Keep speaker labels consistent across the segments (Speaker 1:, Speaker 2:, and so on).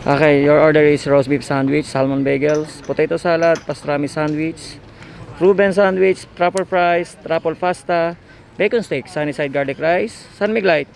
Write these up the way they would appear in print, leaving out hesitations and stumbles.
Speaker 1: Okay, your order is roast beef sandwich, salmon bagels, potato salad, pastrami sandwich, Reuben sandwich, truffle fries, truffle pasta, bacon steak, sunny side garlic rice, San Mig Light,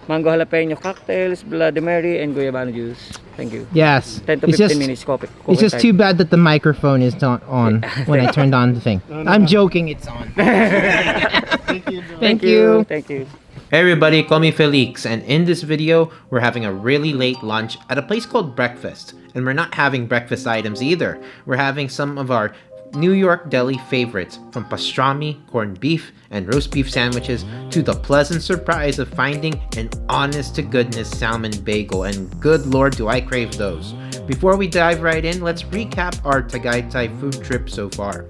Speaker 1: mango jalapeno cocktails, Bloody Mary, and guayabano juice. Thank you.
Speaker 2: Yes.
Speaker 1: 10 to 15 minutes coffee.
Speaker 2: It's just too bad that the microphone is not on when I turned on the thing. I'm joking, it's on.
Speaker 1: Thank you.
Speaker 2: Thank you.
Speaker 1: Thank you.
Speaker 3: Hey everybody, call me Felix, and in this video, we're having a really late lunch at a place called Breakfast. And we're not having breakfast items either. We're having some of our New York deli favorites, from pastrami, corned beef, and roast beef sandwiches, to the pleasant surprise of finding an honest-to-goodness salmon bagel, and good lord do I crave those. Before we dive right in, let's recap our Tagaytay food trip so far.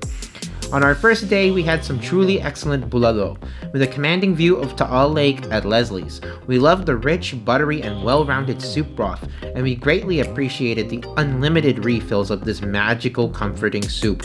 Speaker 3: On our first day, we had some truly excellent bulalo, with a commanding view of Taal Lake at Leslie's. We loved the rich, buttery, and well-rounded soup broth, and we greatly appreciated the unlimited refills of this magical, comforting soup.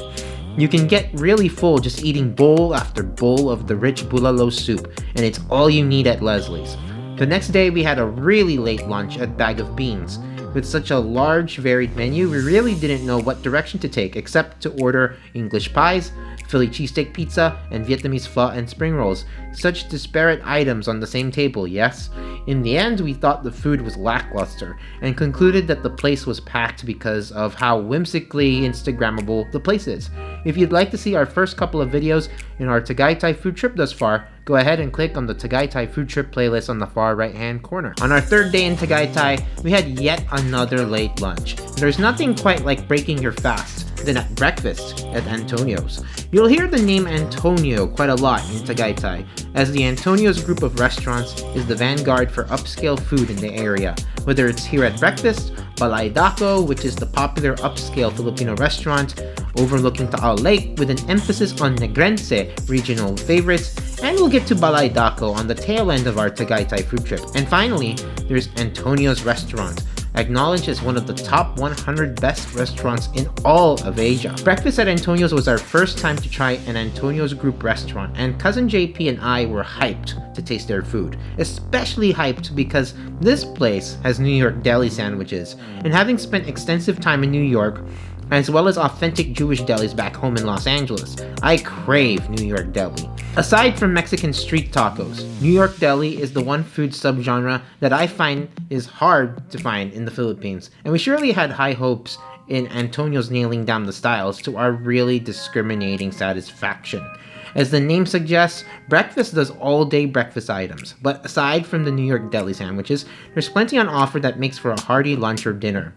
Speaker 3: You can get really full just eating bowl after bowl of the rich bulalo soup, and it's all you need at Leslie's. The next day, we had a really late lunch at Bag of Beans. With such a large, varied menu, we really didn't know what direction to take except to order English pies, Philly cheesesteak pizza, and Vietnamese pho and spring rolls. Such disparate items on the same table, yes? In the end, we thought the food was lackluster, and concluded that the place was packed because of how whimsically Instagrammable the place is. If you'd like to see our first couple of videos in our Tagaytay food trip thus far, go ahead and click on the Tagaytay food trip playlist on the far right hand corner. On our third day in Tagaytay, we had yet another late lunch. There's nothing quite like breaking your fast than at breakfast at Antonio's. You'll hear the name Antonio quite a lot in Tagaytay, as the Antonio's group of restaurants is the vanguard for upscale food in the area. Whether it's here at breakfast, Balay Dako, which is the popular upscale Filipino restaurant overlooking Taal Lake with an emphasis on Negrense regional favorites, and we'll get to Balay Dako on the tail end of our Tagaytay food trip. And finally, there's Antonio's Restaurant, acknowledged as one of the top 100 best restaurants in all of Asia. Breakfast at Antonio's was our first time to try an Antonio's group restaurant, and cousin JP and I were hyped to taste their food. Especially hyped because this place has New York deli sandwiches, and having spent extensive time in New York, as well as authentic Jewish delis back home in Los Angeles, I crave New York deli. Aside from Mexican street tacos, New York deli is the one food subgenre that I find is hard to find in the Philippines, and we surely had high hopes in Antonio's nailing down the styles to our really discriminating satisfaction. As the name suggests, breakfast does all-day breakfast items, but aside from the New York deli sandwiches, there's plenty on offer that makes for a hearty lunch or dinner.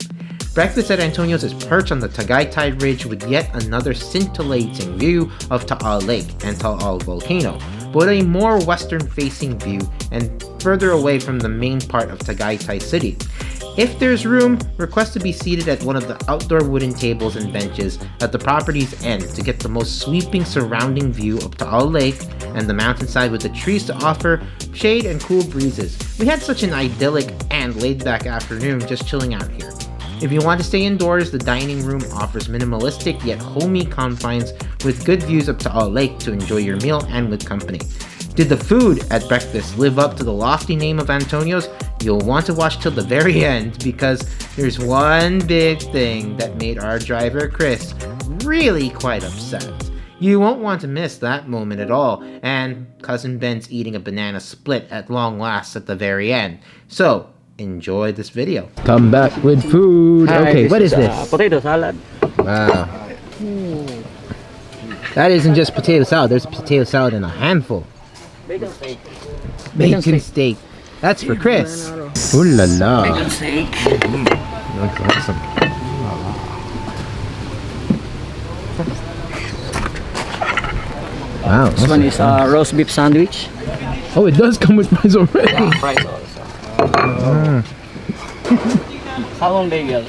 Speaker 3: Breakfast at Antonio's is perched on the Tagaytay Ridge with yet another scintillating view of Taal Lake and Taal Volcano, but a more western-facing view and further away from the main part of Tagaytay City. If there's room, request to be seated at one of the outdoor wooden tables and benches at the property's end to get the most sweeping surrounding view of Taal Lake and the mountainside with the trees to offer shade and cool breezes. We had such an idyllic and laid-back afternoon just chilling out here. If you want to stay indoors, the dining room offers minimalistic yet homey confines with good views up Taal Lake to enjoy your meal and with company. Did the food at breakfast live up to the lofty name of Antonio's? You'll want to watch till the very end, because there's one big thing that made our driver Chris really quite upset. You won't want to miss that moment at all, and Cousin Ben's eating a banana split at long last at the very end. So, enjoy this video.
Speaker 2: Come back with food. Okay, what is this?
Speaker 1: Potato salad.
Speaker 2: Wow. That isn't just potato salad. There's potato salad in a handful.
Speaker 1: Bacon steak.
Speaker 2: Bacon steak. That's for Chris. Ooh la la.
Speaker 1: Bacon steak.
Speaker 2: Looks awesome. Wow.
Speaker 1: This one is roast beef sandwich.
Speaker 2: Oh, it does come with fries already.
Speaker 1: Fries also. Salmon bagel.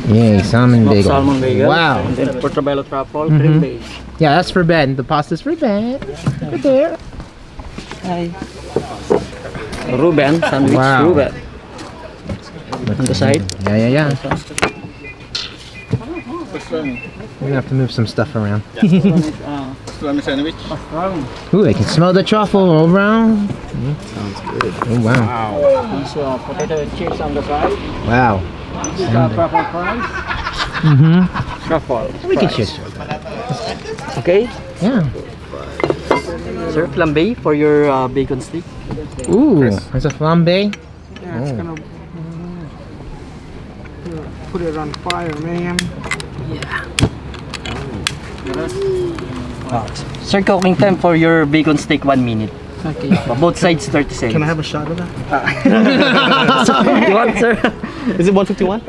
Speaker 2: Yay, salmon bagel.
Speaker 1: Salmon bagel.
Speaker 2: Wow.
Speaker 1: And then portobello truffle, cream base.
Speaker 2: Yeah, that's for Ben. The pasta's for Ben. Right there.
Speaker 1: Hi. Reuben sandwich.
Speaker 2: Wow.
Speaker 1: Reuben. On the side.
Speaker 2: Yeah. We're gonna have to move some stuff around.
Speaker 4: Pastrami sandwich.
Speaker 2: Ooh, I can smell the truffle all around. Sounds good. Oh wow.
Speaker 1: Potato cheese on the side.
Speaker 2: Wow.
Speaker 4: Truffle fries.
Speaker 2: Mm-hmm.
Speaker 4: Truffle.
Speaker 2: We can share.
Speaker 1: Okay.
Speaker 2: Yeah.
Speaker 1: Sir, flambe for your bacon stick.
Speaker 2: Ooh, there's a flambe.
Speaker 5: Yeah, it's gonna put it on fire, man.
Speaker 1: Sir, cooking time for your bacon steak 1 minute.
Speaker 5: Okay.
Speaker 1: Both sides 30 seconds.
Speaker 5: Can I have a shot of that?
Speaker 1: You want, sir?
Speaker 5: Is it 151?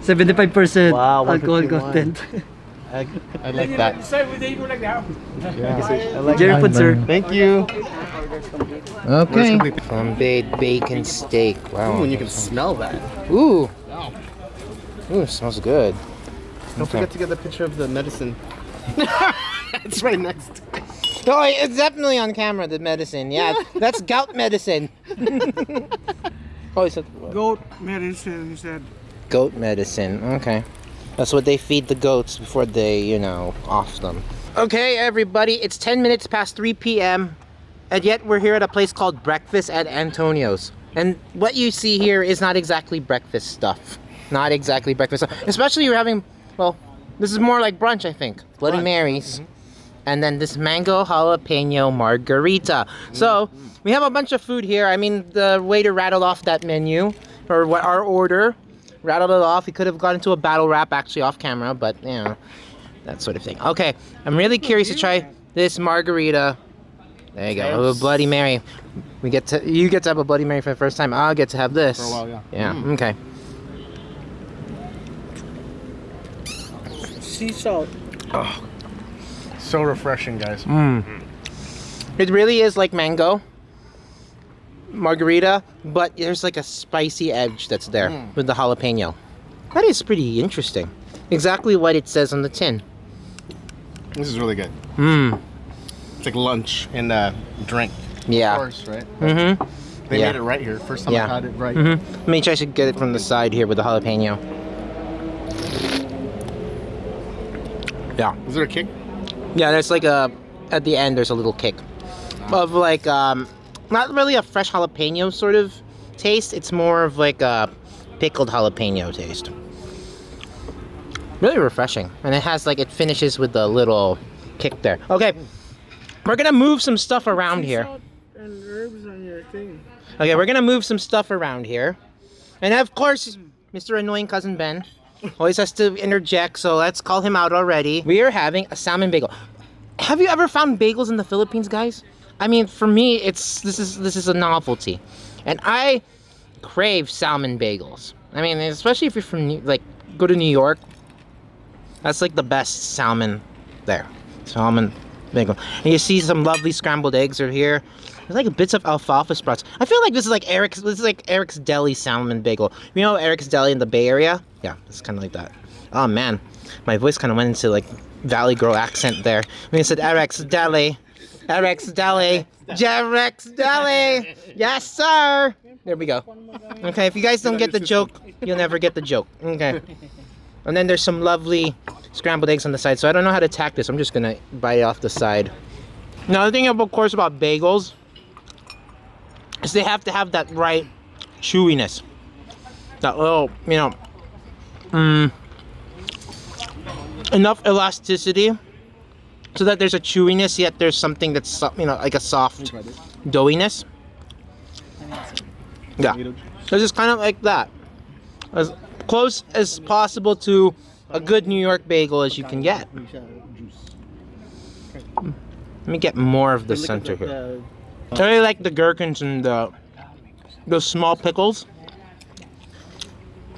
Speaker 1: 75%
Speaker 5: Wow,
Speaker 1: alcohol
Speaker 5: 151.
Speaker 1: content.
Speaker 5: I like that.
Speaker 1: Jerry food, sir.
Speaker 5: Thank you.
Speaker 2: Okay. Flambe bacon steak. Wow.
Speaker 5: Ooh, and you can smell that.
Speaker 2: Ooh. Ooh, smells good.
Speaker 5: Don't forget to get the picture of the medicine. It's right next to it.
Speaker 2: Oh, it's definitely on camera, the medicine. Yeah, that's gout medicine. Oh, he said
Speaker 5: Goat medicine, he said.
Speaker 2: goat medicine. Okay. That's what they feed the goats before they, off them. Okay, everybody, it's 10 minutes past 3 p.m. And yet we're here at a place called Breakfast at Antonio's. And what you see here is not exactly breakfast stuff. Not exactly breakfast stuff. Especially you're having, well, this is more like brunch, I think. Bloody Marys. And then this mango jalapeno margarita. So, we have a bunch of food here. I mean, the waiter rattled off that menu, or what our order. Rattled it off. He could have gone into a battle rap actually off camera, but, that sort of thing. Okay, I'm really curious to try this margarita. There you go, a Bloody Mary. You get to have a Bloody Mary for the first time. I'll get to have this.
Speaker 5: For a while, yeah.
Speaker 2: Yeah, okay.
Speaker 5: Sea salt. Oh. So refreshing, guys.
Speaker 2: It really is like mango margarita, but there's like a spicy edge that's there with the jalapeno. That is pretty interesting. Exactly what it says on the tin.
Speaker 5: This is really good. It's like lunch and drink.
Speaker 2: Yeah.
Speaker 5: Of course, right?
Speaker 2: Mm-hmm.
Speaker 5: They
Speaker 2: Yeah.
Speaker 5: made it right here. First time
Speaker 2: Yeah.
Speaker 5: I had it right.
Speaker 2: Mm-hmm. Let me try to get it from the side here with the jalapeno. Yeah.
Speaker 5: Is there a kick?
Speaker 2: Yeah, there's like at the end there's a little kick of like, not really a fresh jalapeno sort of taste. It's more of like a pickled jalapeno taste. Really refreshing. And it has like, it finishes with a little kick there. Okay, we're gonna move some stuff around here.
Speaker 5: And herbs on your thing.
Speaker 2: Okay, we're gonna move some stuff around here. And of course, Mr. Annoying Cousin Ben always has to interject, so let's call him out already. We are having a salmon bagel. Have you ever found bagels in the Philippines, guys? I mean, for me, this is a novelty. And I crave salmon bagels. I mean, especially if you're from, go to New York. That's like the best salmon there. Salmon bagel. And you see some lovely scrambled eggs are here. There's like bits of alfalfa sprouts. I feel like this is like Eric's Deli salmon bagel. You know Eric's Deli in the Bay Area? Yeah, it's kind of like that. Oh man, my voice kind of went into like Valley Girl accent there. When I said Eric's Deli, Eric's Deli, Jeric's Deli. Yes, sir. There we go. Okay, if you guys don't get the joke, you'll never get the joke. Okay. And then there's some lovely scrambled eggs on the side. So I don't know how to attack this. I'm just gonna bite it off the side. Now the thing, of course, about bagels is they have to have that right chewiness. That little, enough elasticity so that there's a chewiness, yet there's something that's, like a soft doughiness. Yeah. So it's just kind of like that. As close as possible to a good New York bagel as you can get. Let me get more of the center here. I really like the gherkins and those small pickles.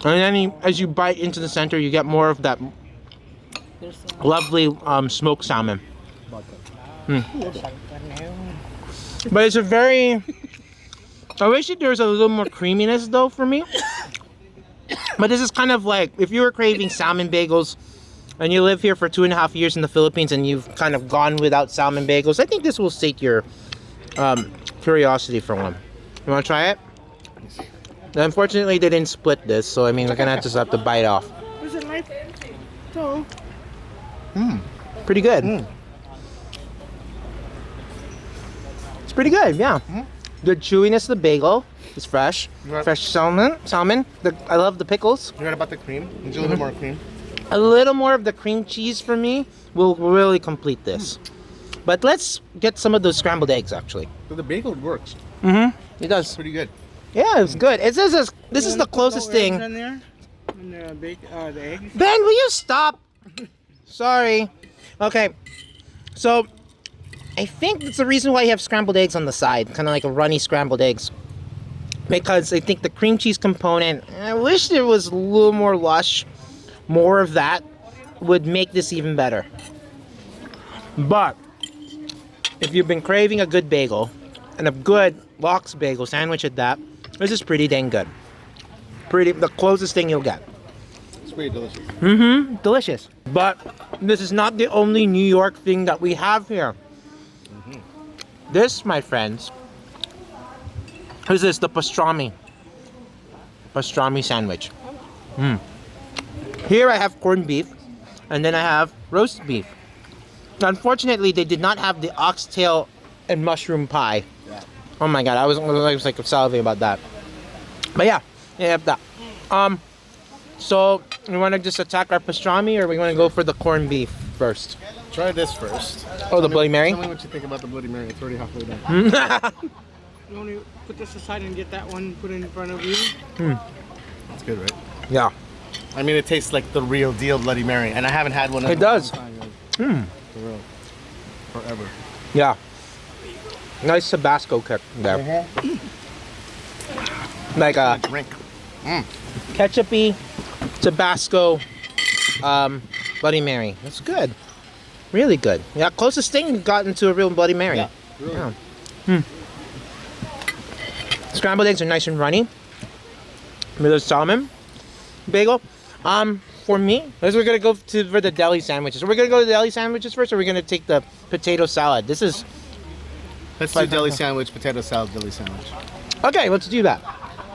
Speaker 2: And then as you bite into the center, you get more of that lovely smoked salmon. But it's a very... I wish there was a little more creaminess though for me. But this is kind of like, if you were craving salmon bagels and you live here for 2.5 years in the Philippines and you've kind of gone without salmon bagels, I think this will sate your curiosity for one. You want to try it? Unfortunately, they didn't split this, so I mean, we're gonna just have to bite off.
Speaker 5: Was it like so?
Speaker 2: Pretty good. It's pretty good, yeah. Good chewiness of the bagel. It's fresh.
Speaker 5: Right.
Speaker 2: Fresh salmon. I love the pickles.
Speaker 5: You heard about the cream? Need a little bit more cream.
Speaker 2: A little more of the cream cheese for me will really complete this. But let's get some of those scrambled eggs actually.
Speaker 5: So the bagel works.
Speaker 2: It does.
Speaker 5: Pretty good.
Speaker 2: Yeah, it's good. This is the closest thing.
Speaker 4: In there? And the eggs?
Speaker 2: Ben, will you stop? Sorry. Okay. So, I think that's the reason why you have scrambled eggs on the side. Kind of like a runny scrambled eggs. Because I think the cream cheese component, I wish there was a little more lush. More of that would make this even better. But, if you've been craving a good bagel, and a good lox bagel sandwich at that, this is pretty dang good. The closest thing you'll get.
Speaker 5: It's pretty delicious.
Speaker 2: Delicious. But this is not the only New York thing that we have here. This, my friends, is this, the pastrami sandwich. Here I have corned beef, and then I have roast beef. Unfortunately, they did not have the oxtail and mushroom pie. Oh my god, I was like salivating about that. But yeah, they have that. So we want to just attack our pastrami, or we want to go for the corned beef first?
Speaker 5: Try this first.
Speaker 2: Oh, the Bloody Mary?
Speaker 5: Tell me what you think about the Bloody Mary. It's already halfway done.
Speaker 4: You want to put this aside and get that one put in front of you?
Speaker 5: It's good, right?
Speaker 2: Yeah.
Speaker 5: I mean, it tastes like the real deal Bloody Mary, and I haven't had one.
Speaker 2: It does.
Speaker 5: For real. Forever.
Speaker 2: Yeah. Nice Tabasco kick there. Like a
Speaker 5: Drink.
Speaker 2: ketchupy Tabasco Bloody Mary. That's good. Really good. Yeah, closest thing we've gotten to a real Bloody Mary.
Speaker 5: Yeah. Really.
Speaker 2: Yeah. Scrambled eggs are nice and runny. With a salmon bagel. For me, we're gonna go for the deli sandwiches. Are we gonna go to the deli sandwiches first, or are we gonna take the potato salad? This is
Speaker 5: Let's do deli sandwich, potato salad, deli sandwich.
Speaker 2: okay. Let's do that.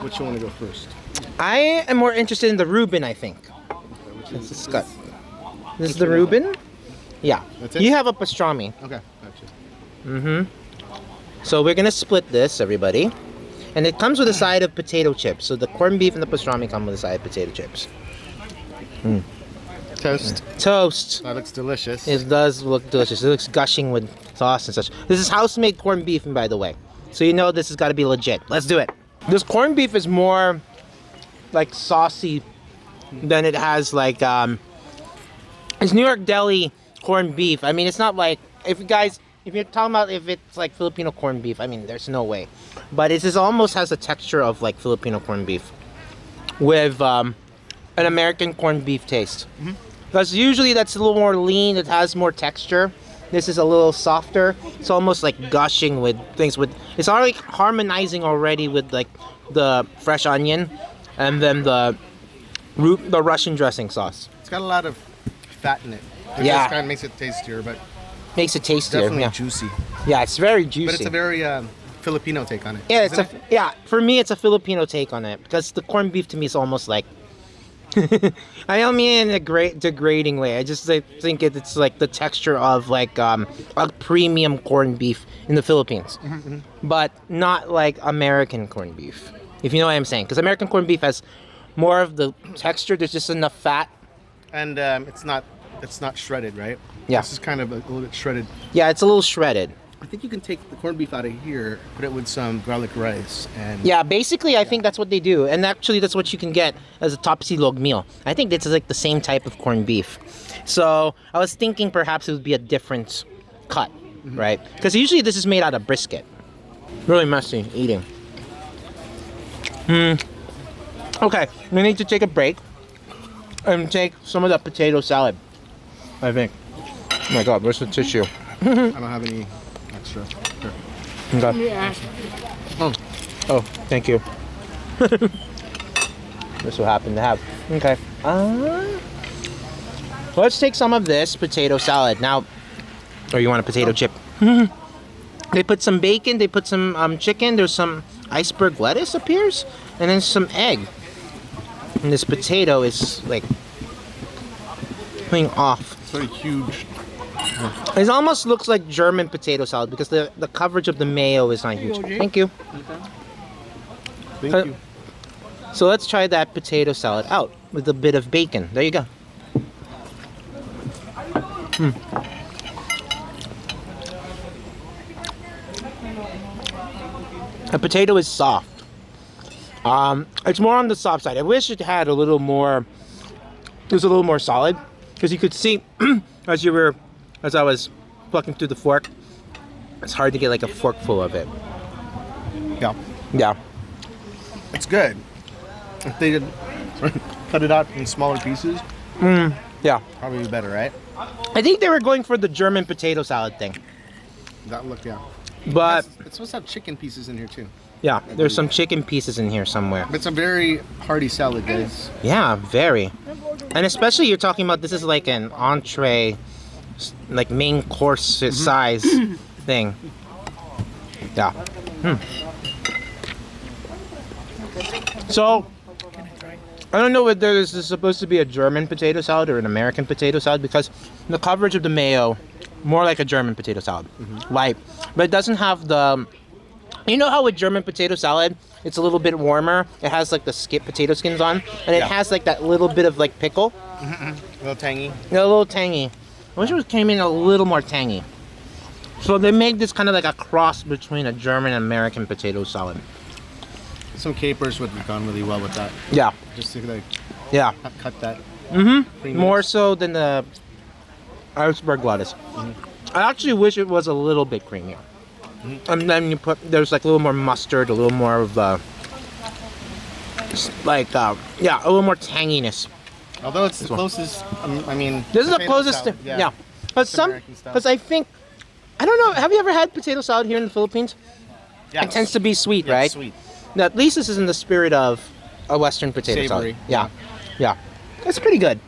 Speaker 5: Which you want to go first?
Speaker 2: I am more interested in the Reuben, I think. This is good. This is the Reuben? Yeah.
Speaker 5: That's it?
Speaker 2: You have a pastrami.
Speaker 5: Okay, gotcha.
Speaker 2: So we're gonna split this, everybody. And it comes with a side of potato chips. So the corned beef and the pastrami come with a side of potato chips.
Speaker 5: Toast.
Speaker 2: Toast.
Speaker 5: That looks delicious.
Speaker 2: It does look delicious. It looks gushing with sauce and such. This is house-made corned beef, by the way. So you know this has got to be legit. Let's do it. This corned beef is more like saucy than it has like it's New York deli corned beef. I mean, it's not like if you're talking about if it's like Filipino corned beef, I mean, there's no way. But it almost has a texture of like Filipino corned beef with an American corned beef taste. Because usually that's a little more lean. It has more texture. This is a little softer. It's almost like gushing with things. It's already harmonizing already with like the fresh onion, and then the Russian dressing sauce.
Speaker 5: It's got a lot of fat in it. It
Speaker 2: Yeah.
Speaker 5: just kind of makes it tastier, but
Speaker 2: Makes it tastier.
Speaker 5: definitely
Speaker 2: Yeah.
Speaker 5: juicy.
Speaker 2: Yeah, it's very juicy.
Speaker 5: But it's a very Filipino take on it.
Speaker 2: Yeah,
Speaker 5: isn't it?
Speaker 2: for me it's a Filipino take on it, because the corned beef to me is almost like I don't mean in a great degrading way. I just think it's like the texture of like a premium corned beef in the Philippines, but not like American corned beef. If you know what I'm saying, because American corned beef has more of the texture. There's just enough fat,
Speaker 5: And it's not shredded, right?
Speaker 2: Yeah.
Speaker 5: This is kind of a little bit shredded.
Speaker 2: Yeah, it's a little shredded.
Speaker 5: I think you can take the corned beef out of here, put it with some garlic rice, and
Speaker 2: Yeah, basically, I think that's what they do, and actually, that's what you can get as a Topsilog meal. I think this is like the same type of corned beef. So I was thinking perhaps it would be a different cut, right? Because usually this is made out of brisket. Really messy eating. Okay, we need to take a break and take some of the potato salad. I think. Oh my God, where's the tissue?
Speaker 5: I don't have any extra. Here.
Speaker 2: Okay.
Speaker 4: Yeah.
Speaker 2: Oh, thank you. This will happen to have. Okay. Let's take some of this potato salad now. Or you want a potato chip? They put some bacon. They put some chicken. There's some iceberg lettuce appears, and then some egg. And this potato is like coming off.
Speaker 5: It's very huge.
Speaker 2: It almost looks like German potato salad because the coverage of the mayo is not huge.
Speaker 4: Thank you, OJ.
Speaker 2: Thank you.
Speaker 5: Thank you.
Speaker 2: So let's try that potato salad out with a bit of bacon. There you go. The potato is soft. It's more on the soft side. I wish it had a little more. It was a little more solid, because you could see as I was plucking through the fork. It's hard to get like a forkful of it.
Speaker 5: Yeah.
Speaker 2: Yeah.
Speaker 5: It's good. If they did cut it out in smaller pieces,
Speaker 2: Yeah.
Speaker 5: probably be better, right?
Speaker 2: I think they were going for the German potato salad thing,
Speaker 5: That look, yeah.
Speaker 2: but
Speaker 5: It's supposed to have chicken pieces in here too.
Speaker 2: yeah, there's some chicken pieces in here somewhere.
Speaker 5: But it's a very hearty salad, guys.
Speaker 2: Yeah, very. And especially you're talking about this is like an entree, like main course size thing. Yeah. So, I don't know whether this is supposed to be a German potato salad or an American potato salad, because the coverage of the mayo, more like a German potato salad. Light. But it doesn't have the... You know how with German potato salad, it's a little bit warmer. It has like the potato skins on, and it has like that little bit of like pickle.
Speaker 5: A little tangy.
Speaker 2: A little tangy. I wish it came in a little more tangy. So they made this kind of like a cross between a German and American potato salad.
Speaker 5: Some capers would have gone really well with that.
Speaker 2: Yeah,
Speaker 5: Just to like
Speaker 2: yeah.
Speaker 5: cut that.
Speaker 2: More so than the iceberg lettuce. I actually wish it was a little bit creamier. And then there's like a little more mustard, a little more of yeah, a little more tanginess.
Speaker 5: Although it's the closest, I mean.
Speaker 2: This is the
Speaker 5: potato
Speaker 2: closest
Speaker 5: salad,
Speaker 2: to, yeah. But
Speaker 5: American style.
Speaker 2: because I think, I don't know, have you ever had potato salad here in the Philippines?
Speaker 5: Yeah,
Speaker 2: It tends to be sweet,
Speaker 5: yeah,
Speaker 2: right?
Speaker 5: Sweet.
Speaker 2: Now, at least this is in the spirit of a Western potato
Speaker 5: Savory.
Speaker 2: salad. Yeah, yeah. It's pretty good.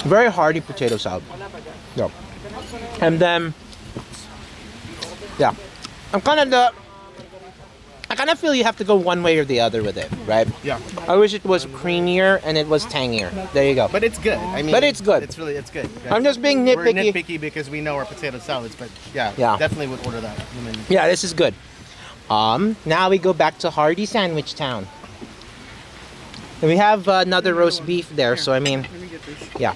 Speaker 2: Very hearty potato salad. Yeah. And then, yeah. I kind of feel you have to go one way or the other with it, right?
Speaker 5: Yeah.
Speaker 2: I wish it was creamier and it was tangier. There you go.
Speaker 5: But it's good. I mean.
Speaker 2: But it's good.
Speaker 5: It's good.
Speaker 2: I'm just being nitpicky.
Speaker 5: We're nitpicky because we know our potato salads, but yeah,
Speaker 2: Yeah.
Speaker 5: definitely would order that. I mean,
Speaker 2: Yeah, this is good. Now we go back to Hearty Sandwich Town. And we have another roast beef there, so I mean, yeah.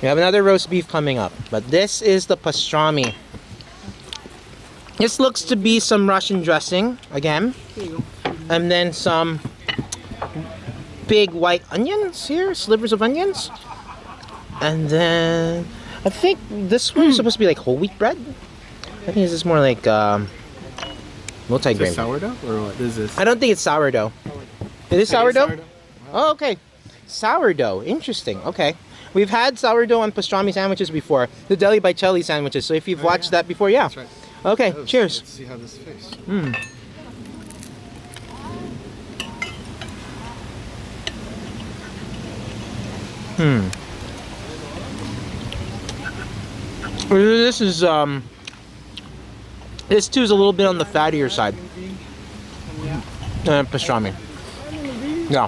Speaker 2: We have another roast beef coming up, but this is the pastrami. This looks to be some Russian dressing, again. And then some big white onions here, slivers of onions. And then, I think this one is supposed to be like whole wheat bread. I think this is more like multi-grain.
Speaker 5: is it sourdough or what is this?
Speaker 2: I don't think it's sourdough. Is it sourdough?
Speaker 5: Sourdough?
Speaker 2: Oh, okay. Sourdough. Interesting. Okay. We've had sourdough on pastrami sandwiches before. The Deli by Chelly sandwiches. So if you've watched that before, yeah.
Speaker 5: That's right.
Speaker 2: Okay.
Speaker 5: Let's
Speaker 2: Cheers.
Speaker 5: see how this tastes.
Speaker 2: This is this too is a little bit on the fattier side. Pastrami. Yeah.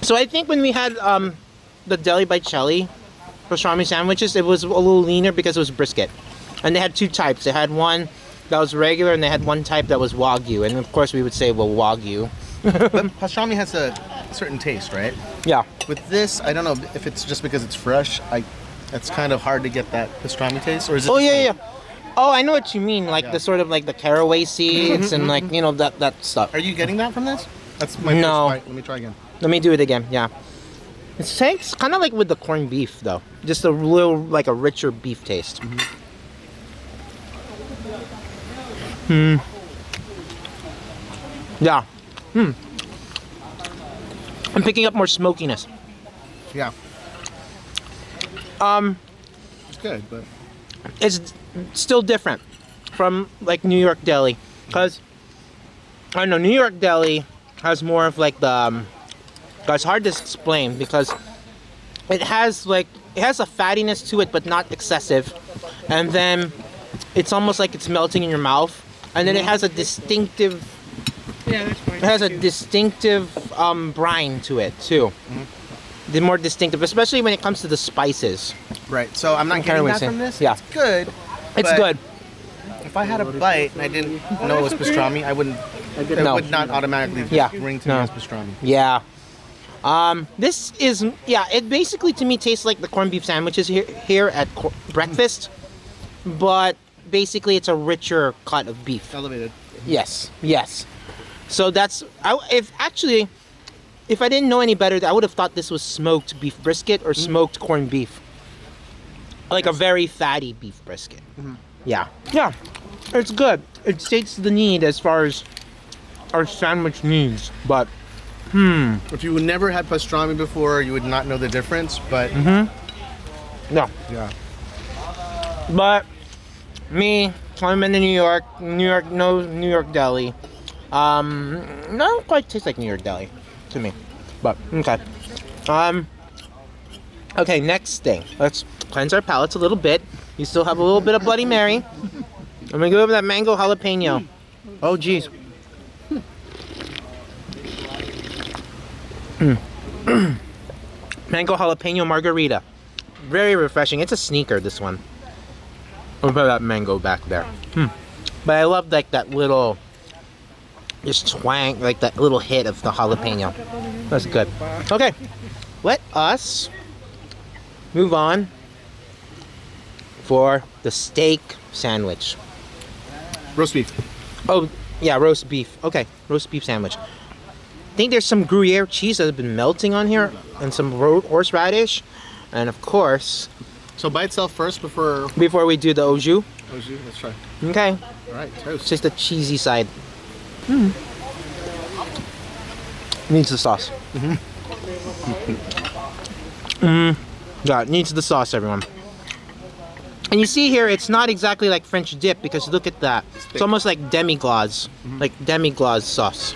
Speaker 2: So I think when we had the Deli by Chelly pastrami sandwiches, it was a little leaner because it was brisket. And they had two types. They had one that was regular and they had one type that was Wagyu. And of course we would say, well, Wagyu.
Speaker 5: But pastrami has a certain taste, right?
Speaker 2: Yeah.
Speaker 5: With this, I don't know if it's just because it's fresh. It's kind of hard to get that pastrami taste, or is it?
Speaker 2: Oh
Speaker 5: the
Speaker 2: yeah,
Speaker 5: same?
Speaker 2: yeah. Oh, I know what you mean. Like
Speaker 5: Yeah.
Speaker 2: the sort of like the caraway seeds and like, you know, that stuff.
Speaker 5: Are you getting that from this? That's my
Speaker 2: No.
Speaker 5: first bite. Let me try again.
Speaker 2: Let me do it again. Yeah. It's kind of like with the corned beef though. Just a little like a richer beef taste. Yeah. I'm picking up more smokiness.
Speaker 5: Yeah. It's good, but
Speaker 2: It's still different from like New York Deli, because I don't know, New York Deli has more of like the it's hard to explain because it has a fattiness to it but not excessive, and then it's almost like it's melting in your mouth, and then it has a distinctive brine to it too. The more distinctive, especially when it comes to the spices.
Speaker 5: right. So I'm not
Speaker 2: Kinda
Speaker 5: getting that
Speaker 2: insane.
Speaker 5: from this.
Speaker 2: Yeah.
Speaker 5: It's good,
Speaker 2: It's
Speaker 5: But
Speaker 2: good.
Speaker 5: If I had a bite and I didn't know it was pastrami, I wouldn't. It
Speaker 2: No.
Speaker 5: would not automatically
Speaker 2: Yeah.
Speaker 5: ring to
Speaker 2: No.
Speaker 5: me as pastrami.
Speaker 2: Yeah. This is, yeah, it basically to me tastes like the corned beef sandwiches here at breakfast, but basically it's a richer cut of beef.
Speaker 5: Elevated.
Speaker 2: Yes, yes. So that's, if I didn't know any better, I would have thought this was smoked beef brisket or smoked corned beef. Like a very fatty beef brisket. Yeah. Yeah, it's good. It states the need as far as our sandwich needs, but
Speaker 5: If you never had pastrami before, you would not know the difference. But
Speaker 2: no.
Speaker 5: yeah,
Speaker 2: But me, I'm in New York, no New York deli. Not quite taste like New York deli to me, but okay. Okay, next thing. Let's cleanse our palates a little bit. You still have a little bit of Bloody Mary. I'm gonna go over that mango jalapeno. Oh, geez. Mango jalapeno margarita. Very refreshing. It's a sneaker, this one. I'll put that mango back there. But I love like that little, just twang, like that little hit of the jalapeno. That's good. Okay, let us move on for the steak sandwich.
Speaker 5: roast beef.
Speaker 2: Oh, yeah, roast beef. Okay, roast beef sandwich. I think there's some Gruyere cheese that has been melting on here, and some horseradish, and of course,
Speaker 5: So by itself first before.
Speaker 2: before we do the au jus.
Speaker 5: Let's try.
Speaker 2: Okay,
Speaker 5: All right, toast.
Speaker 2: just the cheesy side. Needs the sauce. Yeah, it needs the sauce, everyone. And you see here, it's not exactly like French dip because look at that. It's almost like demi-glace, like demi-glace sauce.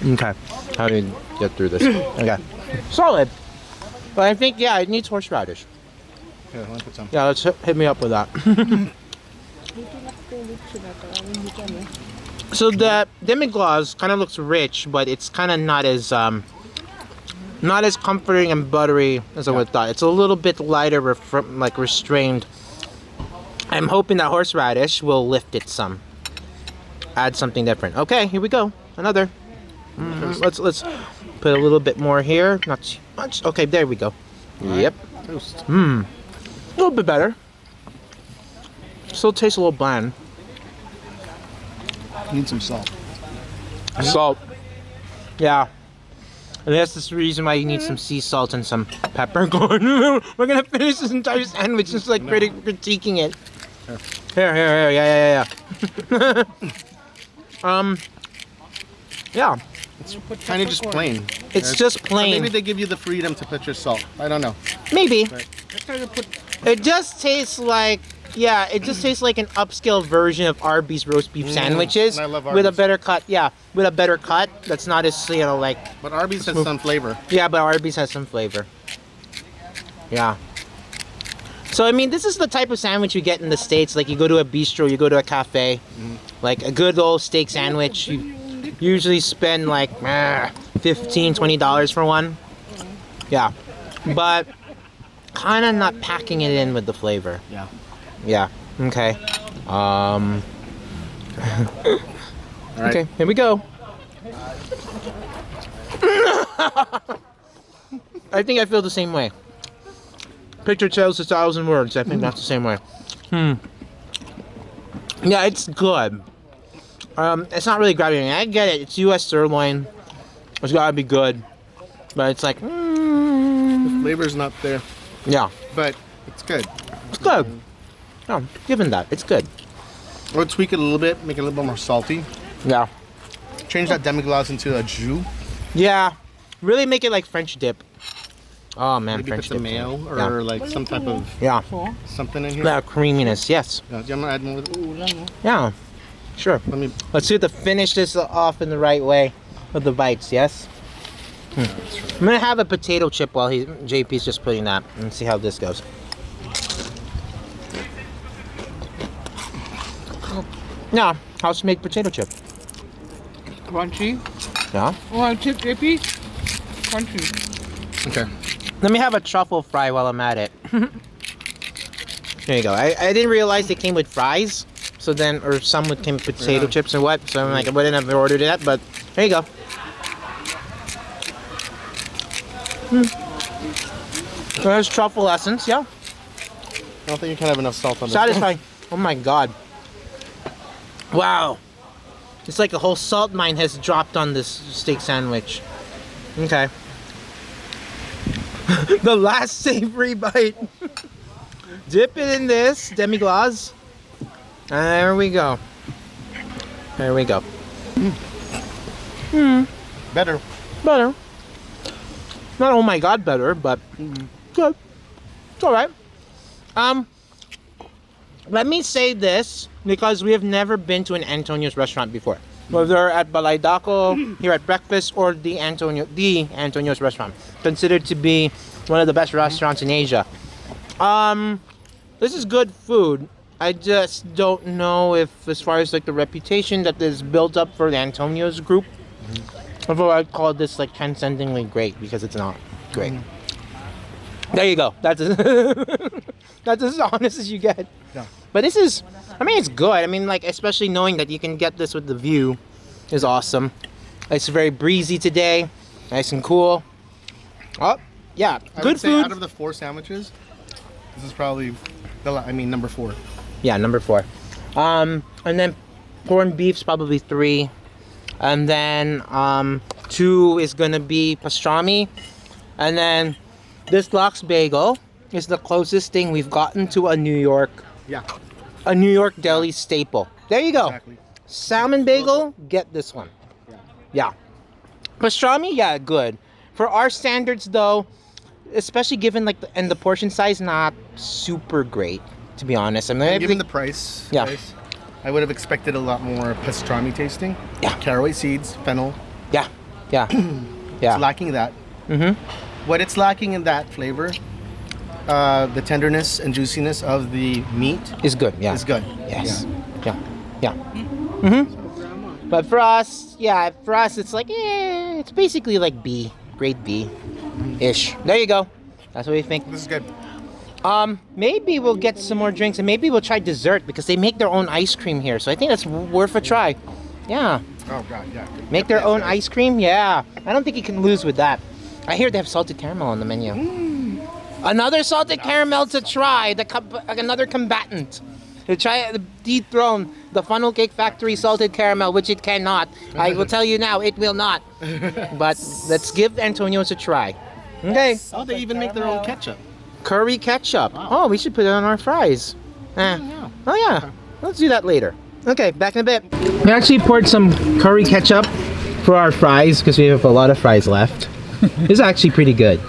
Speaker 2: Okay, how do you get through this? Okay, solid. But I think, yeah, it needs horseradish.
Speaker 5: Here, let me put some.
Speaker 2: Yeah, let's hit me up with that. So the demi-glace kind of looks rich, but it's kind of not as comforting and buttery as I would have thought. It's a little bit lighter, like restrained. I'm hoping that horseradish will lift it some. Add something different. Okay, here we go. Another. Let's put a little bit more here. Not too much. Okay, there we go. Yep.
Speaker 5: Toast.
Speaker 2: A little bit better. Still tastes a little bland.
Speaker 5: Need some salt.
Speaker 2: Salt. Yeah. And that's the reason why you need some sea salt and some peppercorn. We're gonna finish this entire sandwich just like critiquing it. Here, yeah. Yeah.
Speaker 5: It's kind of just plain.
Speaker 2: It's just
Speaker 5: Or
Speaker 2: plain.
Speaker 5: maybe they give you the freedom to put your salt. I don't know.
Speaker 2: Maybe.
Speaker 5: Right.
Speaker 2: It just tastes like, yeah, it just tastes like an upscale version of Arby's roast beef sandwiches
Speaker 5: and I love
Speaker 2: with a
Speaker 5: Arby's.
Speaker 2: better cut. Yeah, with a better cut. That's not as, like,
Speaker 5: But Arby's has some flavor.
Speaker 2: yeah, but Arby's has some flavor. Yeah. So, I mean, this is the type of sandwich you get in the States. Like, you go to a bistro, you go to a cafe, like a good old steak sandwich. You usually spend like $15, $20 for one. Yeah. But kind of not packing it in with the flavor.
Speaker 5: Yeah.
Speaker 2: Yeah. Okay.
Speaker 5: All right.
Speaker 2: Okay, here we go. I think I feel the same way. Picture tells 1,000 words. I think that's the same way. Yeah, it's good. It's not really grabbing me. I get it. It's U.S. sirloin. It's gotta be good. But it's like,
Speaker 5: Flavor's not there,
Speaker 2: yeah,
Speaker 5: but it's good.
Speaker 2: it's good. No, given that, it's good.
Speaker 5: Or tweak it a little bit, make it a little bit more salty.
Speaker 2: Yeah.
Speaker 5: Change that demi-glace into a jus.
Speaker 2: Yeah. Really make it like French dip. Oh man,
Speaker 5: Maybe
Speaker 2: French
Speaker 5: put some
Speaker 2: dip.
Speaker 5: mayo or
Speaker 2: Yeah.
Speaker 5: like some type of
Speaker 2: Yeah.
Speaker 5: something in here.
Speaker 2: That creaminess, yes.
Speaker 5: Yeah, do you want to add more?
Speaker 2: Yeah. Sure.
Speaker 5: Let me.
Speaker 2: Let's see to finish this off in the right way with the bites, yes? I'm gonna have a potato chip while JP's just putting that and see how this goes. Yeah, house made potato chip.
Speaker 4: Crunchy.
Speaker 2: Yeah.
Speaker 4: Oh, chip JP. Crunchy.
Speaker 5: Okay.
Speaker 2: Let me have a truffle fry while I'm at it. There you go. I didn't realize they came with fries. So then, or some would came with potato chips or what. So I'm like, I wouldn't have ordered that, but there you go. There's truffle essence, yeah.
Speaker 5: I don't think you can have enough salt on this.
Speaker 2: Satisfying. Oh my god. Wow. It's like a whole salt mine has dropped on this steak sandwich. Okay. The last savory bite. Dip it in this demi-glace. And there we go. There we go.
Speaker 5: Better.
Speaker 2: Better. Not oh my god better, but good. It's alright. Let me say this because we have never been to an Antonio's restaurant before. Whether at Balay Dako, here at breakfast, or the Antonio's restaurant. Considered to be one of the best restaurants in Asia. This is good food. I just don't know if, as far as like the reputation that is built up for the Antonio's group, although I'd call this like transcendingly great because it's not great. There you go. That's that's as honest as you get.
Speaker 5: Yeah.
Speaker 2: But this is, I mean, it's good. I mean, like, especially knowing that you can get this with the view is awesome. It's very breezy today, nice and cool. Oh, yeah,
Speaker 5: I
Speaker 2: good
Speaker 5: would say
Speaker 2: food.
Speaker 5: out of the 4 sandwiches, this is probably number 4.
Speaker 2: Yeah, number 4. And then corned beef's probably 3. And then 2 is gonna be pastrami. And then this lox bagel is the closest thing we've gotten to a New York deli staple. There you go.
Speaker 5: Exactly.
Speaker 2: Salmon bagel, get this one. Yeah. Pastrami, yeah, good. For our standards though, especially given like the portion size, not super great, to be honest. I mean,
Speaker 5: And given the price,
Speaker 2: Yeah.
Speaker 5: guys, I would have expected a lot more pastrami tasting.
Speaker 2: Yeah.
Speaker 5: Caraway seeds, fennel.
Speaker 2: yeah.
Speaker 5: It's lacking that. What it's lacking in that flavor, the tenderness and juiciness of the meat
Speaker 2: Is good, yeah.
Speaker 5: is good.
Speaker 2: Yes. Yeah. But for us, it's like, it's basically like B, grade B-ish. There you go. That's what we think.
Speaker 5: This is good.
Speaker 2: Maybe we'll get some more drinks and maybe we'll try dessert because they make their own ice cream here. So I think that's worth a try. Yeah.
Speaker 5: Oh god, yeah.
Speaker 2: Make their own ice cream? Yeah. I don't think you can lose with that. I hear they have salted caramel on the menu. Another salted caramel to try. Another combatant. To try to dethrone the Funnel Cake Factory salted caramel, which it cannot. I will tell you now, it will not. But let's give Antonio's a try. Okay.
Speaker 5: Oh, they even make their own ketchup.
Speaker 2: Curry ketchup. Oh, we should put it on our fries. Oh yeah. Let's do that later. Okay, back in a bit. We actually poured some curry ketchup for our fries because we have a lot of fries left. This is actually pretty good.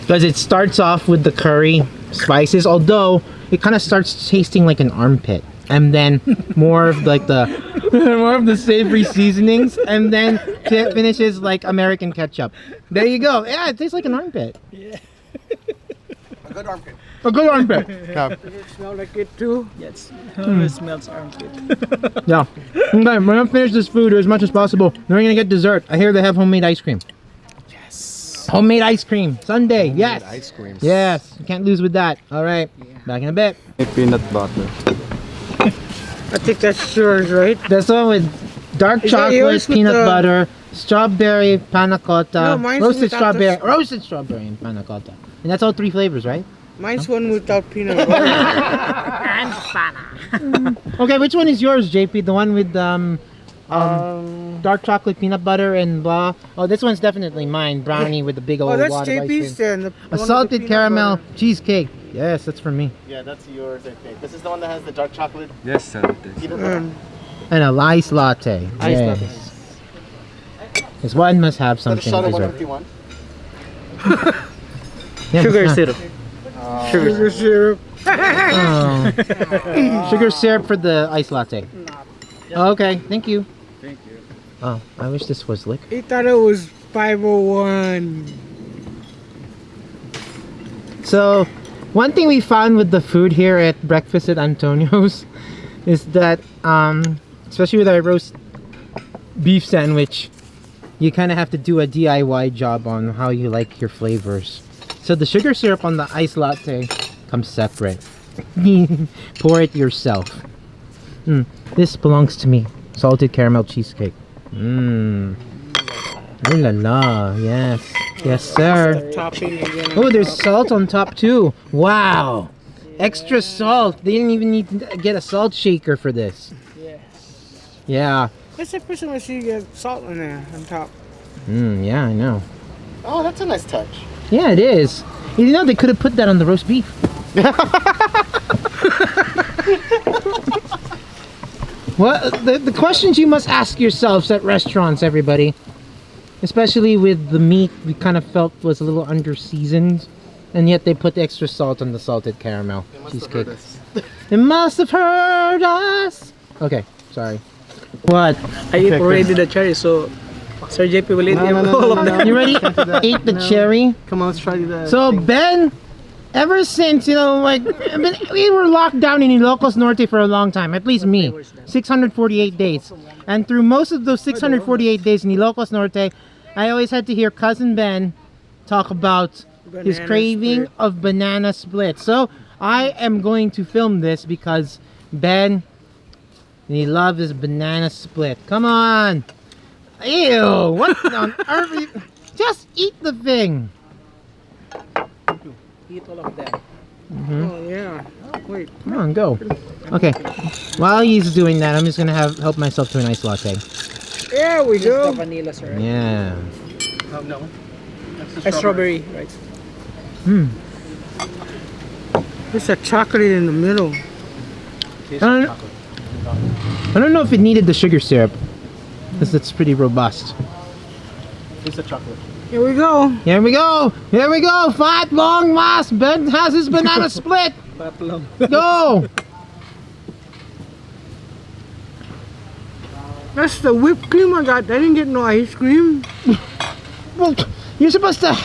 Speaker 2: Because it starts off with the curry spices, although it kind of starts tasting like an armpit. And then more of like more of the savory seasonings, and then it finishes like American ketchup. There you go. Yeah, it tastes like an armpit.
Speaker 5: A good armpit.
Speaker 2: A good armpit.
Speaker 5: Yeah.
Speaker 4: Does it smell like it too? Yes. It smells armpit.
Speaker 2: Yeah. Okay, we're gonna finish this food as much as possible. Then we're gonna get dessert. I hear they have homemade ice cream. Yes. Homemade ice cream. Sunday. Yes.
Speaker 5: Ice cream.
Speaker 2: Yes. You can't lose with that. All right. Back in a bit.
Speaker 6: Peanut butter.
Speaker 4: I think that's yours, right?
Speaker 2: This one with dark
Speaker 4: Is that
Speaker 2: chocolate,
Speaker 4: yours with
Speaker 2: peanut
Speaker 4: the-
Speaker 2: butter, strawberry, panna cotta,
Speaker 4: No, mine's
Speaker 2: roasted
Speaker 4: without the-
Speaker 2: strawberry, and panna cotta. And that's all 3 flavors, right?
Speaker 4: Mine's one without peanut butter.
Speaker 2: Okay, which one is yours, JP? The one with dark chocolate, peanut butter, and blah. Oh, this one's definitely mine. Brownie with the big old
Speaker 4: Oh, that's
Speaker 2: wad of ice
Speaker 4: JP's
Speaker 2: cream.
Speaker 4: then. The
Speaker 2: A
Speaker 4: one with the
Speaker 2: salted
Speaker 4: peanut
Speaker 2: caramel
Speaker 4: butter.
Speaker 2: cheesecake. Yes, that's for me.
Speaker 5: Yeah, that's yours, I think. This is the one that has the dark chocolate.
Speaker 6: Yes, sir.
Speaker 5: Peanut butter.
Speaker 2: And a ice latte.
Speaker 4: Ice
Speaker 2: Yes.
Speaker 4: latte.
Speaker 2: This one must have
Speaker 5: Got a
Speaker 2: something
Speaker 5: shot of
Speaker 2: dessert.
Speaker 5: 151.
Speaker 2: Yeah,
Speaker 4: Sugar
Speaker 2: it's not-
Speaker 4: syrup. Sugar syrup.
Speaker 2: Oh. Sugar syrup for the ice latte. Okay, thank you.
Speaker 6: Thank you.
Speaker 2: Oh, I wish this was liquor.
Speaker 4: He thought it was 501.
Speaker 2: So, one thing we found with the food here at breakfast at Antonio's is that, especially with our roast beef sandwich, you kind of have to do a DIY job on how you like your flavors. So the sugar syrup on the ice latte comes separate. Pour it yourself. This belongs to me. Salted caramel cheesecake. Ooh la la. Yes. Yes, sir.
Speaker 4: Topping again.
Speaker 2: Oh, there's salt on top too. Wow. Extra salt. They didn't even need to get a salt shaker for this.
Speaker 4: Yes.
Speaker 2: Yeah.
Speaker 4: That's the first time I see you get salt on there on top.
Speaker 2: Yeah, I know.
Speaker 5: Oh, that's a nice touch.
Speaker 2: Yeah, it is. You know, they could have put that on the roast beef. Well, the questions you must ask yourselves at restaurants, everybody, especially with the meat we kind of felt was a little under-seasoned, and yet they put extra salt on the salted caramel cheesecake. It must have hurt us. Okay, sorry. What?
Speaker 4: I ate already the cherry, so Sir JP will eat all of them.
Speaker 2: You ready? Ate the cherry.
Speaker 5: Come on, let's try the.
Speaker 2: So Ben, ever since, you know, like, I mean, we were locked down in Ilocos Norte for a long time, at least me, 648 days. And through most of those 648 days in Ilocos Norte, I always had to hear Cousin Ben talk about his
Speaker 4: Banana
Speaker 2: craving
Speaker 4: split.
Speaker 2: of banana split. So I am going to film this because Ben, he loves his banana split. Come on. Ew, what on earth? Are you... Just eat the thing.
Speaker 4: Eat all of them. Oh yeah. Wait.
Speaker 2: Come on, go. Okay. While he's doing that, I'm just gonna help myself to an iced latte.
Speaker 4: There we go.
Speaker 6: Vanilla, sir.
Speaker 2: Yeah.
Speaker 5: No.
Speaker 4: A strawberry, right?
Speaker 2: Hmm.
Speaker 4: There's a chocolate in the middle.
Speaker 2: I don't know if it needed the sugar syrup, because it's pretty robust.
Speaker 5: It's a chocolate.
Speaker 4: Here we go.
Speaker 2: Here we go. Here we go. Fat long mass. Ben has his banana split. Go.
Speaker 4: That's the whipped cream I got. I didn't get no ice cream.
Speaker 2: Well, you're supposed to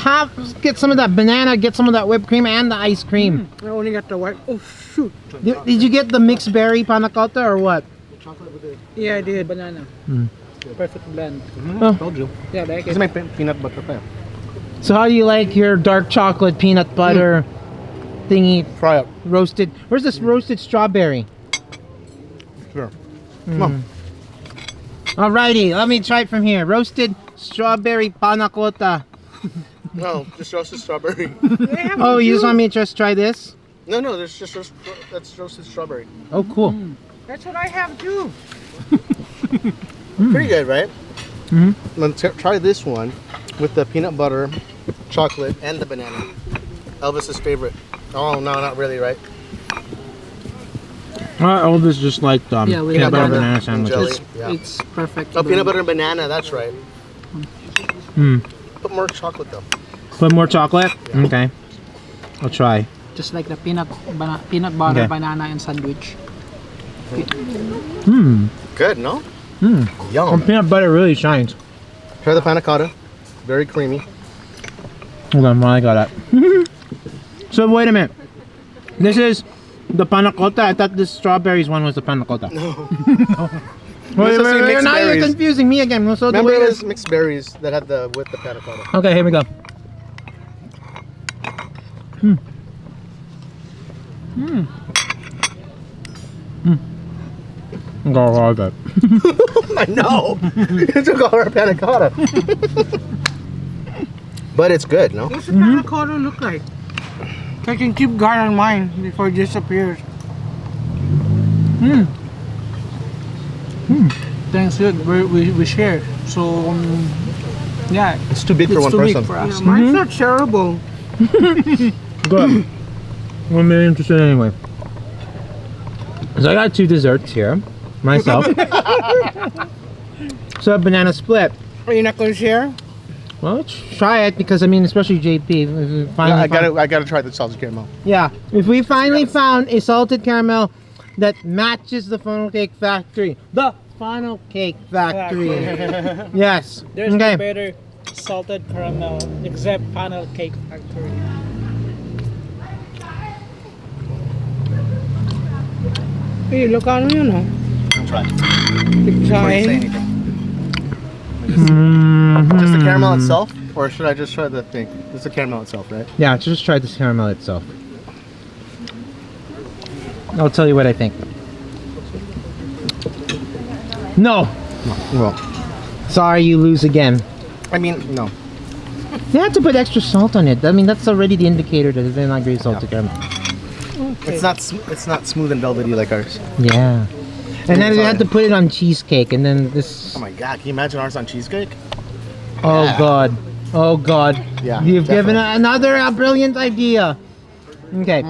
Speaker 2: get some of that banana, get some of that whipped cream, and the ice cream.
Speaker 4: I only got the white. Oh shoot.
Speaker 2: Did you get the mixed berry panna cotta or what?
Speaker 5: Chocolate with the.
Speaker 4: Yeah, I did.
Speaker 6: Banana. Perfect blend.
Speaker 5: Told you.
Speaker 6: Yeah, like
Speaker 5: This
Speaker 6: it.
Speaker 5: is my peanut butter pa.
Speaker 2: So how do you like your dark chocolate peanut butter thingy
Speaker 5: Try it.
Speaker 2: roasted? Where's this roasted strawberry?
Speaker 5: Sure. Come on.
Speaker 2: Alrighty, let me try it from here. Roasted strawberry panna cotta.
Speaker 5: No, just roasted strawberry.
Speaker 2: Oh, you just want me to just try this?
Speaker 5: No, there's just that's roasted strawberry.
Speaker 2: Oh, cool.
Speaker 4: That's what I have too.
Speaker 5: Pretty good, right? Let's try this one with the peanut butter, chocolate, and the banana. Elvis's favorite. Oh no, not really, right?
Speaker 2: Elvis just like
Speaker 6: Yeah, we
Speaker 2: peanut
Speaker 6: have
Speaker 2: butter
Speaker 6: that.
Speaker 2: banana
Speaker 5: And
Speaker 2: sandwiches.
Speaker 5: jelly. Yeah.
Speaker 6: It's perfect.
Speaker 5: Oh, peanut butter and banana. That's right.
Speaker 2: Hmm.
Speaker 5: Put more chocolate though.
Speaker 2: Put more chocolate? Okay. I'll try.
Speaker 6: Just like the peanut butter,
Speaker 2: Okay.
Speaker 6: banana, and sandwich.
Speaker 5: Good, no?
Speaker 2: The
Speaker 5: Yum.
Speaker 2: peanut butter really shines.
Speaker 5: Try the panna cotta. Very creamy.
Speaker 2: Hold on, while I got that. So wait a minute. This is the panna cotta. I thought this strawberries one was the panna cotta.
Speaker 5: No.
Speaker 2: Wait,
Speaker 5: supposed to be mixed
Speaker 2: now you're
Speaker 5: berries.
Speaker 2: confusing me again. So the
Speaker 5: Remember
Speaker 2: way
Speaker 5: it
Speaker 2: this-
Speaker 5: was mixed berries that had the with the panna cotta.
Speaker 2: Okay, here we go. I'm gonna love that.
Speaker 5: I know. It's a color panna cotta. But it's good, no?
Speaker 4: What's the panna cotta look like? I can keep guard on mine before it disappears.
Speaker 6: Thanks, good. We share. So, yeah.
Speaker 5: It's too big for
Speaker 6: It's
Speaker 5: one
Speaker 6: too
Speaker 5: person.
Speaker 6: big for us.
Speaker 4: Mine's not shareable.
Speaker 2: Good. I'm really interested anyway. So I got two desserts here, myself. So a banana split.
Speaker 4: Are you not going to share?
Speaker 2: Well, let's try it because I mean, especially JP. If we finally
Speaker 5: I gotta try the salted caramel.
Speaker 2: Yeah, if we finally found a salted caramel that matches the funnel cake factory, the funnel cake factory. Yes.
Speaker 6: There's no
Speaker 2: Okay.
Speaker 6: better salted caramel except Panel Cake Factory.
Speaker 4: Hey, look on you know.
Speaker 5: I'll try.
Speaker 4: Big time.
Speaker 5: Just the caramel itself, or should I just try the thing? Just the caramel itself, right?
Speaker 2: Yeah, just try this caramel itself. I'll tell you what I think. No.
Speaker 5: Well,
Speaker 2: Sorry, you lose again.
Speaker 5: I mean, no.
Speaker 2: You have to put extra salt on it. I mean, that's already the indicator that it's not great salted caramel.
Speaker 5: It's not smooth and velvety like ours.
Speaker 2: Yeah. And then we had to put it on cheesecake, and then this.
Speaker 5: Oh my god, can you imagine ours on cheesecake?
Speaker 2: Oh
Speaker 5: Yeah.
Speaker 2: god. Oh god.
Speaker 5: Yeah,
Speaker 2: You've given
Speaker 5: definitely.
Speaker 2: another brilliant idea. Okay.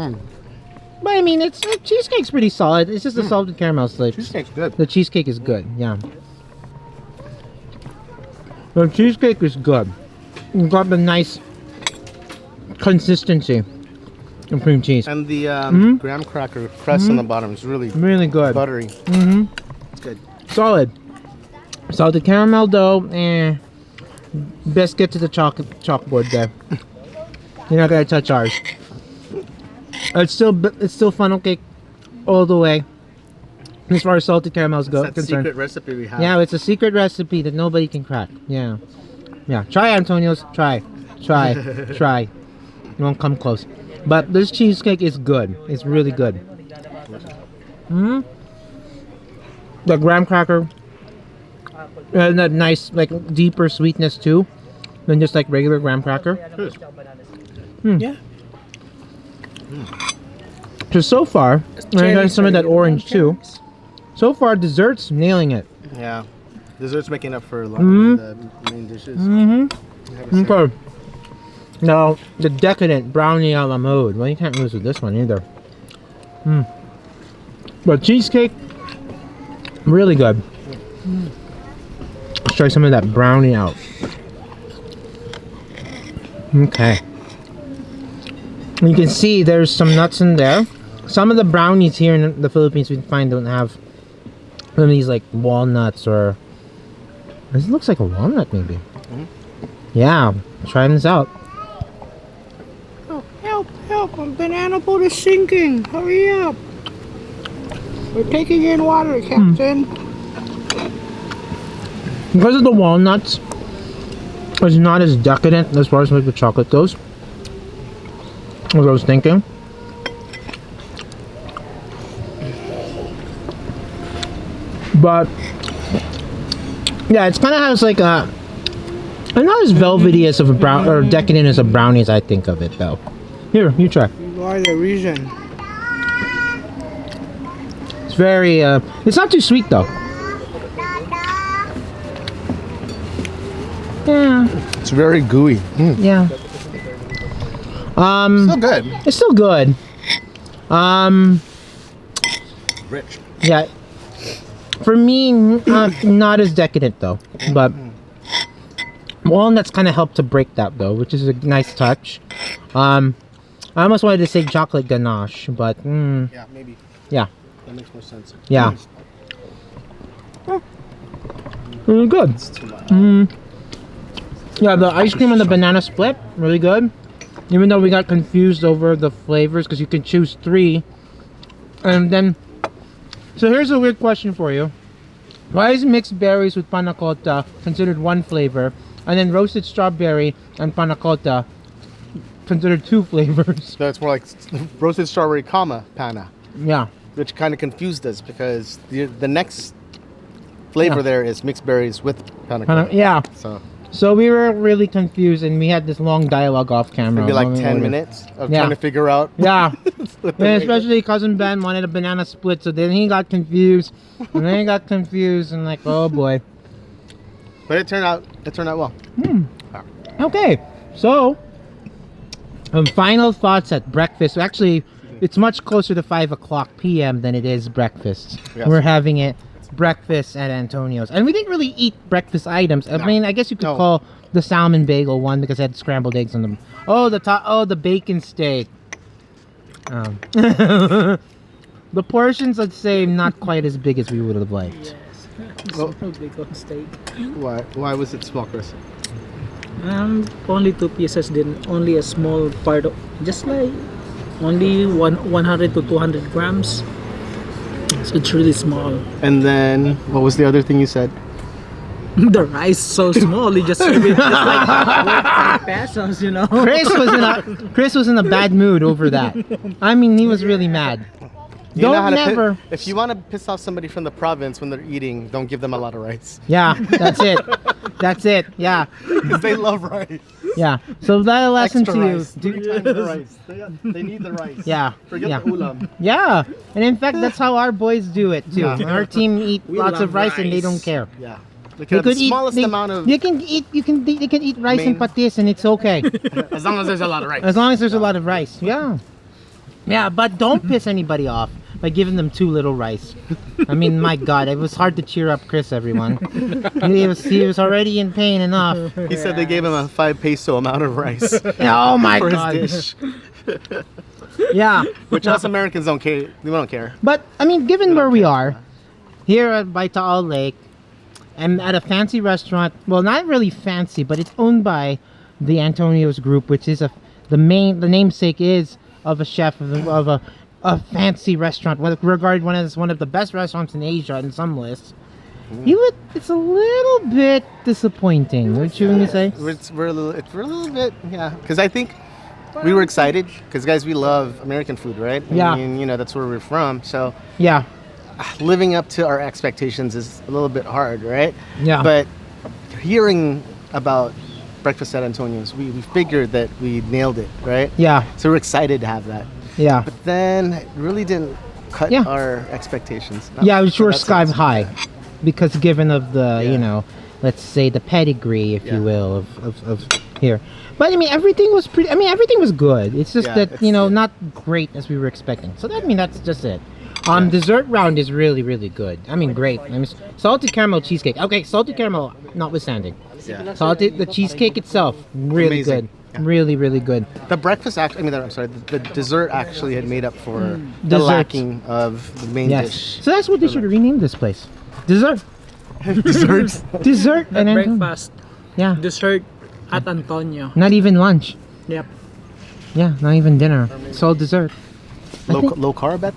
Speaker 2: But I mean, it's cheesecake's pretty solid. It's just the salted caramel slice.
Speaker 5: Cheesecake's good.
Speaker 2: The cheesecake is good. Yeah. The cheesecake is good. You got the nice consistency of cream cheese.
Speaker 5: And the graham cracker crust on the bottom is really
Speaker 2: Really good.
Speaker 5: buttery.
Speaker 2: Mm-hmm.
Speaker 5: It's good.
Speaker 2: Solid. Salted caramel dough. Best get to the chalkboard there. You're not gonna touch ours. It's still funnel cake all the way. As far as salted caramels go,
Speaker 5: It's that
Speaker 2: concerned.
Speaker 5: secret recipe we have.
Speaker 2: Yeah, it's a secret recipe that nobody can crack. Yeah. Yeah. Try, Antonios. Try. Try. You won't come close. But this cheesecake is good. It's really good. The graham cracker. And that nice, like, deeper sweetness too than just like regular graham cracker.
Speaker 5: Yeah.
Speaker 2: So far, and I got some of that orange too. So far, desserts nailing it.
Speaker 5: Yeah. Dessert's making up for a lot of the main dishes.
Speaker 2: Okay. Now, the decadent brownie a la mode. Well, you can't lose with this one either. But cheesecake, really good. Let's try some of that brownie out. Okay. You can see there's some nuts in there. Some of the brownies here in the Philippines we find don't have some of these like walnuts or... This looks like a walnut maybe. Yeah, trying this out.
Speaker 4: Oh, help, my banana boat is sinking. Hurry up. We're taking in water, Captain.
Speaker 2: Because of the walnuts, it's not as decadent as far as like the chocolate goes. As I was thinking. But yeah, it's kind of has like a not as velvety as of a brown or decadent as a brownie as I think of it though. Here, you try.
Speaker 4: You are the reason.
Speaker 2: It's very it's not too sweet though. Yeah.
Speaker 5: It's very gooey.
Speaker 2: Yeah.
Speaker 5: Still good.
Speaker 2: It's still good.
Speaker 5: Rich.
Speaker 2: Yeah. For me, not as decadent though. But walnuts kind of help to break that though, which is a nice touch. I almost wanted to say chocolate ganache, but
Speaker 5: Yeah, maybe.
Speaker 2: yeah,
Speaker 5: That makes more sense.
Speaker 2: yeah. Really good.
Speaker 5: It's too much.
Speaker 2: Yeah, the ice cream and the banana split, really good. Even though we got confused over the flavors, because you can choose 3. And then, so here's a weird question for you. Why is mixed berries with panna cotta considered one flavor, and then roasted strawberry and panna cotta considered 2 flavors?
Speaker 5: So it's more like roasted strawberry, panna,
Speaker 2: Yeah.
Speaker 5: which kind of confused us because the next flavor
Speaker 2: Yeah.
Speaker 5: there is mixed berries with panna cotta.
Speaker 2: Yeah.
Speaker 5: So
Speaker 2: So we were really confused, and we had this long dialogue off camera.
Speaker 5: maybe like
Speaker 2: when we
Speaker 5: 10
Speaker 2: ordered.
Speaker 5: minutes of
Speaker 2: Yeah.
Speaker 5: trying to figure out.
Speaker 2: Yeah.
Speaker 5: what the
Speaker 2: And
Speaker 5: flavor-
Speaker 2: especially cousin Ben wanted a banana split, so then he got confused, and then he got confused, and like, oh boy.
Speaker 5: But it turned out well.
Speaker 2: Okay, so final thoughts at breakfast. Actually, it's much closer to 5:00 p.m. than it is breakfast.
Speaker 5: Yes.
Speaker 2: We're having it breakfast at Antonio's, and we didn't really eat breakfast items. I mean, I guess you could
Speaker 5: No.
Speaker 2: call the salmon bagel one because it had scrambled eggs on them. Oh, the bacon steak. The portions, I'd say, not quite as big as we would have liked.
Speaker 5: Well-
Speaker 6: Bacon steak.
Speaker 5: Why was it small, Chris?
Speaker 6: Only 2 pieces, then only a small part of, just like only 100 to 200 grams. So it's really small.
Speaker 5: And then what was the other thing you said?
Speaker 6: The rice so small, you just serve it just like 5 pesos, you know.
Speaker 2: Chris was in a bad mood over that. I mean, he was really mad.
Speaker 5: You know how
Speaker 2: Don't
Speaker 5: to
Speaker 2: never.
Speaker 5: if you want to piss off somebody from the province when they're eating, don't give them a lot of rice.
Speaker 2: Yeah, that's it. That's it. Yeah,
Speaker 5: Because they love rice.
Speaker 2: yeah. So that a lesson
Speaker 5: Extra
Speaker 2: to you.
Speaker 5: rice. 3 times the rice. They need the rice.
Speaker 2: Yeah.
Speaker 5: Forget
Speaker 2: Yeah.
Speaker 5: the ulam.
Speaker 2: Yeah, and in fact, that's how our boys do it too.
Speaker 5: Yeah.
Speaker 2: Our team eat lots of rice, and they don't care.
Speaker 5: Yeah. They
Speaker 2: They
Speaker 5: could have
Speaker 2: could
Speaker 5: the smallest
Speaker 2: eat.
Speaker 5: amount of.
Speaker 2: They can eat. They can eat rice and
Speaker 5: Main-
Speaker 2: patis, and it's okay.
Speaker 5: As long as there's a lot of rice.
Speaker 2: As long as there's a lot of rice. Yeah. Yeah, but don't piss anybody off by giving them too little rice. I mean, my God, it was hard to cheer up Chris, everyone. He was already in pain enough.
Speaker 5: He said they gave him a 5 peso amount of rice
Speaker 2: Oh my
Speaker 5: for
Speaker 2: God.
Speaker 5: his dish.
Speaker 2: Yeah.
Speaker 5: Which us Americans don't care. We don't care.
Speaker 2: But, I mean, given where we are, here at by Taal Lake, and at a fancy restaurant, well, not really fancy, but it's owned by the Antonio's Group, which is the namesake is of a chef of a fancy restaurant, regarded as one of the best restaurants in Asia in some lists. It's a little bit disappointing, would you say?
Speaker 5: We're a little bit, yeah. Because I think we were excited because, guys, we love American food, right?
Speaker 2: Yeah.
Speaker 5: I mean, that's where we're from. So
Speaker 2: Yeah,
Speaker 5: living up to our expectations is a little bit hard, right?
Speaker 2: yeah.
Speaker 5: But hearing about breakfast at Antonio's, we figured that we nailed it, right?
Speaker 2: Yeah,
Speaker 5: So we're excited to have that.
Speaker 2: yeah.
Speaker 5: But then it really didn't cut
Speaker 2: Yeah.
Speaker 5: our expectations.
Speaker 2: Yeah, it was sure
Speaker 5: That's
Speaker 2: sky
Speaker 5: it.
Speaker 2: high. Because given of the,
Speaker 5: Yeah.
Speaker 2: let's say the pedigree, if
Speaker 5: Yeah.
Speaker 2: you will, of here. But I mean, everything was everything was good. It's just
Speaker 5: Yeah,
Speaker 2: that,
Speaker 5: it's-
Speaker 2: not great as we were expecting. So that's just it. Dessert round is really, really good. I mean, great. I mean, salted caramel cheesecake. Okay, salted caramel notwithstanding.
Speaker 5: Yeah.
Speaker 2: The cheesecake itself, really
Speaker 5: Amazing.
Speaker 2: good.
Speaker 5: Yeah.
Speaker 2: Really, really good.
Speaker 5: The breakfast actually, I'm sorry, the dessert actually had made up for the
Speaker 2: Dessert.
Speaker 5: lacking of the main
Speaker 2: Yes.
Speaker 5: dish.
Speaker 2: So that's what they should have renamed this place. Dessert.
Speaker 5: Desserts.
Speaker 2: Dessert and then
Speaker 6: Breakfast,
Speaker 2: yeah.
Speaker 6: dessert at Antonio.
Speaker 2: Not even lunch.
Speaker 6: Yep.
Speaker 2: Yeah, not even dinner. It's all dessert.
Speaker 5: Low carb at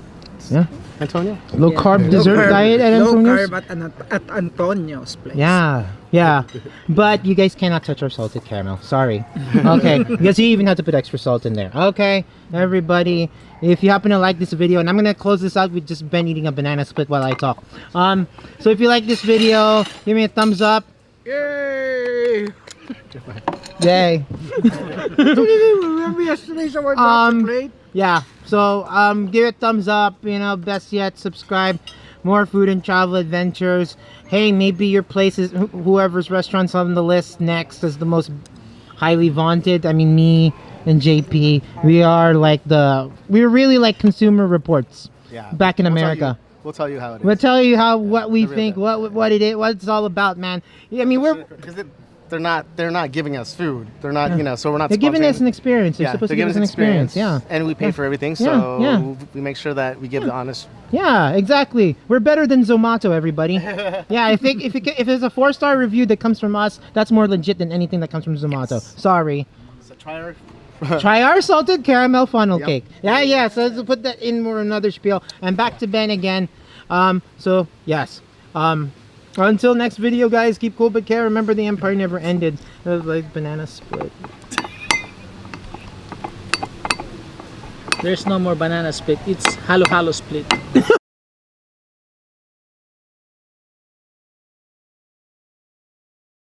Speaker 2: Yeah.
Speaker 5: Antonio?
Speaker 2: Low carb dessert diet at
Speaker 6: Low
Speaker 2: Antonio's?
Speaker 6: carb at Antonio's place.
Speaker 2: Yeah, yeah. But you guys cannot touch our salted caramel. Sorry. Okay. Because you even have to put extra salt in there. Okay, everybody. If you happen to like this video, and I'm gonna close this out with just Ben eating a banana split while I talk. So if you like this video, give me a thumbs up.
Speaker 6: Yay!
Speaker 2: Yay.
Speaker 6: Remember yesterday someone dropped the plate?
Speaker 2: Yeah. So give it a thumbs up, best yet, subscribe. More food and travel adventures. Hey, maybe your place is whoever's restaurant's on the list next is the most highly vaunted. I mean, me and JP, we're really like Consumer Reports
Speaker 5: Yeah.
Speaker 2: back in America.
Speaker 5: We'll tell you how it is.
Speaker 2: We'll tell you what we
Speaker 5: The real
Speaker 2: think,
Speaker 5: thing.
Speaker 2: what it is, what it's all about, man. I mean,
Speaker 5: Because they're not giving us food. They're not, so we're not.
Speaker 2: they're giving us
Speaker 5: sponsoring-
Speaker 2: an experience. They're supposed to give us an experience. Yeah.
Speaker 5: And we pay for everything,
Speaker 2: Yeah,
Speaker 5: so
Speaker 2: yeah.
Speaker 5: we make sure that we give the honest.
Speaker 2: Yeah, exactly. We're better than Zomato, everybody. Yeah, if there's a 4-star review that comes from us, that's more legit than anything that comes from Zomato. Sorry.
Speaker 5: So try our.
Speaker 2: Try our salted caramel funnel
Speaker 5: Yep.
Speaker 2: cake. Yeah. So let's put that in more another spiel. And back to Ben again. So yes. Until next video, guys. Keep cool but care. Remember, the empire never ended. It was like banana split.
Speaker 6: There's no more banana split. It's halo-halo split.